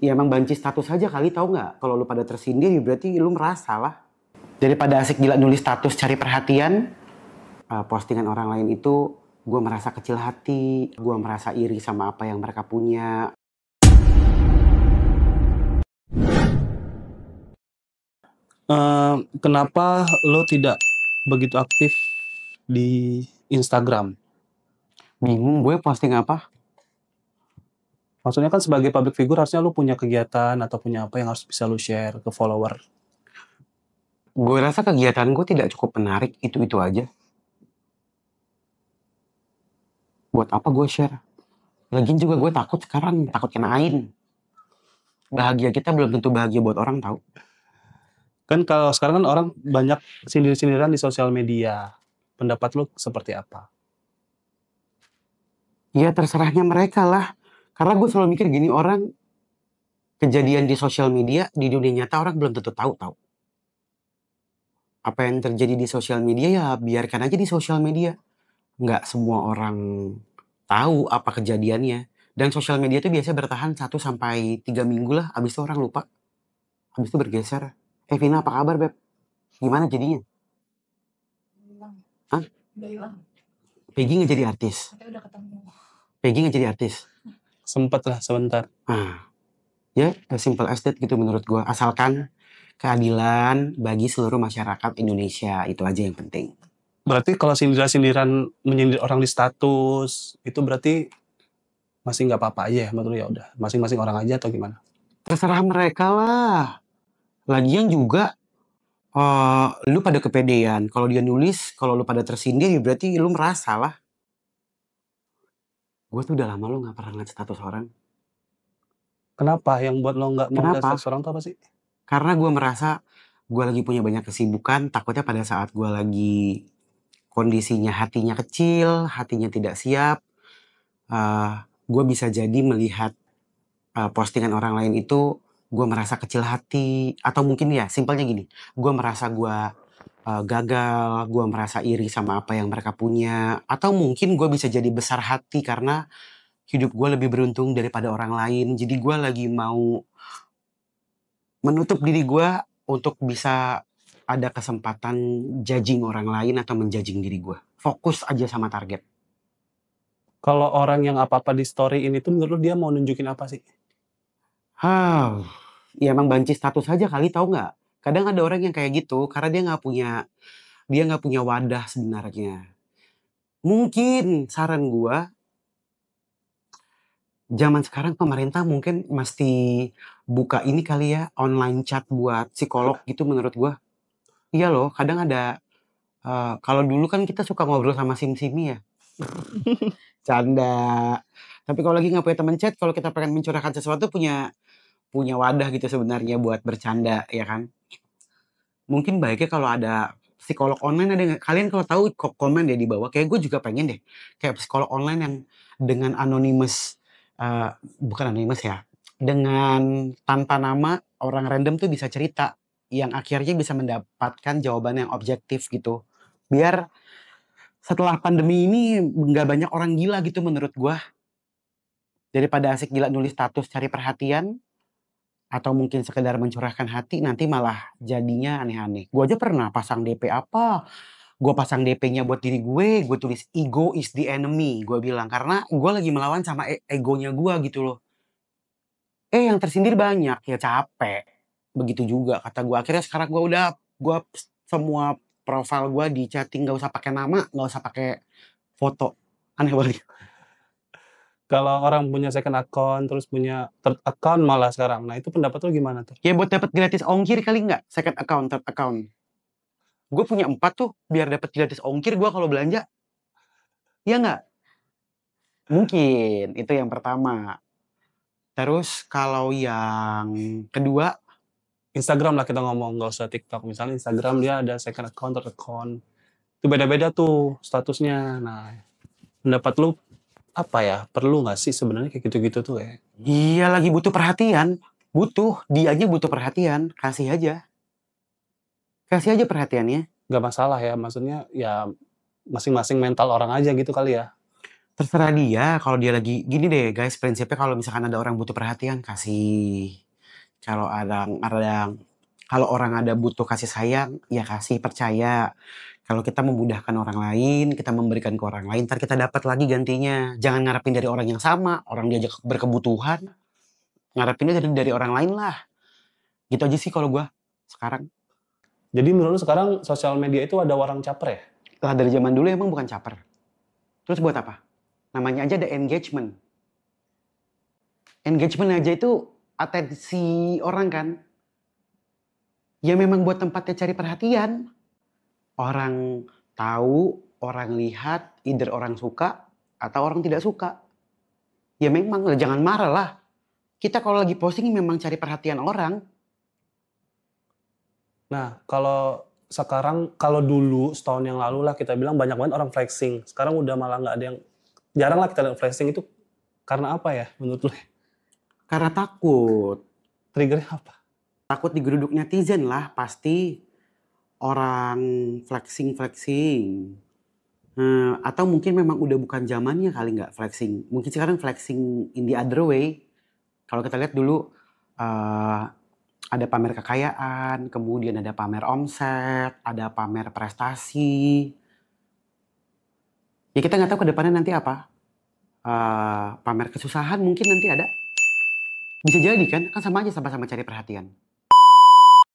Ya emang banci status aja kali, tahu nggak? Kalau lu pada tersindir berarti lu merasa lah. Daripada asik gila nulis status cari perhatian, postingan orang lain itu gue merasa kecil hati, gue merasa iri sama apa yang mereka punya. Kenapa lo tidak begitu aktif di Instagram? Bingung gue posting apa? Maksudnya kan sebagai public figure harusnya lo punya kegiatan atau punya apa yang harus bisa lo share ke follower. Gue rasa kegiatan gue tidak cukup menarik, itu-itu aja. Buat apa gue share? Lagian juga gue takut sekarang, takut kena ain. Bahagia kita belum tentu bahagia buat orang, tahu. Kan kalau sekarang kan orang banyak sindir-sindiran di sosial media. Pendapat lo seperti apa? Ya terserahnya mereka lah. Karena gue selalu mikir gini, orang kejadian di sosial media, di dunia nyata orang belum tentu tahu. Apa yang terjadi di sosial media ya biarkan aja di sosial media. Nggak semua orang tahu apa kejadiannya. Dan sosial media itu biasanya bertahan 1-3 minggu lah, abis itu orang lupa. Abis itu bergeser. Vina apa kabar, Beb? Gimana jadinya? Hilang. Hah? Udah hilang. Peggy nggak jadi artis? Katanya udah ketemu. Peggy nggak jadi artis? Sempet lah sebentar. Ya as simple as that gitu menurut gue. Asalkan keadilan bagi seluruh masyarakat Indonesia, itu aja yang penting. Berarti kalau sindiran-sindiran menyindir orang di status, itu berarti masih nggak apa-apa aja ya menurut lo? Ya udah, masing-masing orang aja atau gimana? Terserah mereka lah. Lagian juga lu pada kepedean. Kalau dia nulis, kalau lu pada tersindir ya berarti lu merasa lah. Gue tuh udah lama lu gak pernah ngeliat status orang. Kenapa? Yang buat lo nggak mau ngeliat status orang tuh apa sih? Karena gue merasa gue lagi punya banyak kesibukan. Takutnya pada saat gue lagi kondisinya hatinya kecil, hatinya tidak siap, gue bisa jadi melihat postingan orang lain itu gue merasa kecil hati. Atau mungkin ya simpelnya gini, gue merasa gue gagal, gue merasa iri sama apa yang mereka punya. Atau mungkin gue bisa jadi besar hati karena hidup gue lebih beruntung daripada orang lain. Jadi gue lagi mau menutup diri gue untuk bisa ada kesempatan judging orang lain atau menjudging diri gue. Fokus aja sama target. Kalau orang yang apa-apa di story ini tuh menurut lo dia mau nunjukin apa sih? Ya emang banci status aja kali, tahu nggak? Kadang ada orang yang kayak gitu karena dia nggak punya wadah sebenarnya. Mungkin saran gue, zaman sekarang pemerintah mungkin mesti buka ini kali ya, online chat buat psikolog gitu menurut gue. Iya loh, kadang ada, kalau dulu kan kita suka ngobrol sama sim-simi ya. Canda. Tapi kalau lagi nggak punya teman chat, kalau kita pengen mencurahkan sesuatu punya wadah gitu sebenarnya buat bercanda, ya kan? Mungkin baiknya kalau ada psikolog online, ada nggak? Kalian kalau tahu komen deh di bawah. Kayak gue juga pengen deh, kayak psikolog online yang dengan anonymous, bukan anonymous ya, dengan tanpa nama orang random tuh bisa cerita, yang akhirnya bisa mendapatkan jawaban yang objektif gitu. Biar setelah pandemi ini nggak banyak orang gila gitu menurut gue. Daripada asik gila nulis status cari perhatian, atau mungkin sekedar mencurahkan hati, nanti malah jadinya aneh-aneh. Gue aja pernah pasang DP apa, gue pasang DP-nya buat diri gue tulis ego is the enemy, gue bilang. Karena gue lagi melawan sama egonya gue gitu loh. Yang tersindir banyak, ya capek. Begitu juga kata gue. Akhirnya sekarang gue semua profil gue di chatting gak usah pakai nama, gak usah pakai foto. Aneh banget. Kalau orang punya second account, terus punya third account malah sekarang. Nah itu pendapat lo gimana tuh? Ya buat dapat gratis ongkir kali nggak? Second account, third account. Gue punya 4 tuh, biar dapat gratis ongkir gue kalau belanja. Iya nggak? Mungkin, itu yang pertama. Terus kalau yang kedua, Instagram lah kita ngomong, nggak usah TikTok. Misalnya Instagram dia ada second account, third account. Itu beda-beda tuh statusnya. Nah, pendapat lu apa ya? Perlu nggak sih sebenarnya kayak gitu-gitu tuh ya? iya lagi butuh perhatian. Dia aja butuh perhatian. Kasih aja perhatiannya. Nggak masalah ya, maksudnya ya masing-masing mental orang aja gitu kali ya. Terserah dia, kalau dia lagi gini deh guys, prinsipnya kalau misalkan ada orang butuh perhatian, kasih. Kalau kalau orang ada butuh kasih sayang, ya kasih, percaya. Kalau kita memudahkan orang lain, kita memberikan ke orang lain, entar kita dapat lagi gantinya. Jangan ngarepin dari orang yang sama, orang dia aja berkebutuhan, ngarepinnya dari orang lain lah. Gitu aja sih kalau gua sekarang. Jadi menurut lu sekarang sosial media itu ada orang caper ya? Lah dari zaman dulu emang bukan caper. Terus buat apa? Namanya aja ada engagement. Engagement aja itu atensi orang kan. Ya memang buat tempatnya cari perhatian. Orang tahu, orang lihat, either orang suka atau orang tidak suka. Ya memang, jangan marah lah. Kita kalau lagi posting memang cari perhatian orang. Nah, kalau sekarang, kalau dulu setahun yang lalu lah kita bilang banyak banget orang flexing. Sekarang udah malah nggak ada yang, jarang lah kita lihat flexing itu karena apa ya menurut lu? Karena takut. Triggernya apa? Takut digeruduk netizen lah pasti. Orang flexing. Atau mungkin memang udah bukan zamannya kali nggak flexing. Mungkin sekarang flexing in the other way. Kalau kita lihat dulu ada pamer kekayaan, kemudian ada pamer omset, ada pamer prestasi. Ya kita nggak tahu ke depannya nanti apa. Pamer kesusahan mungkin nanti ada. Bisa jadi kan sama aja sama-sama cari perhatian.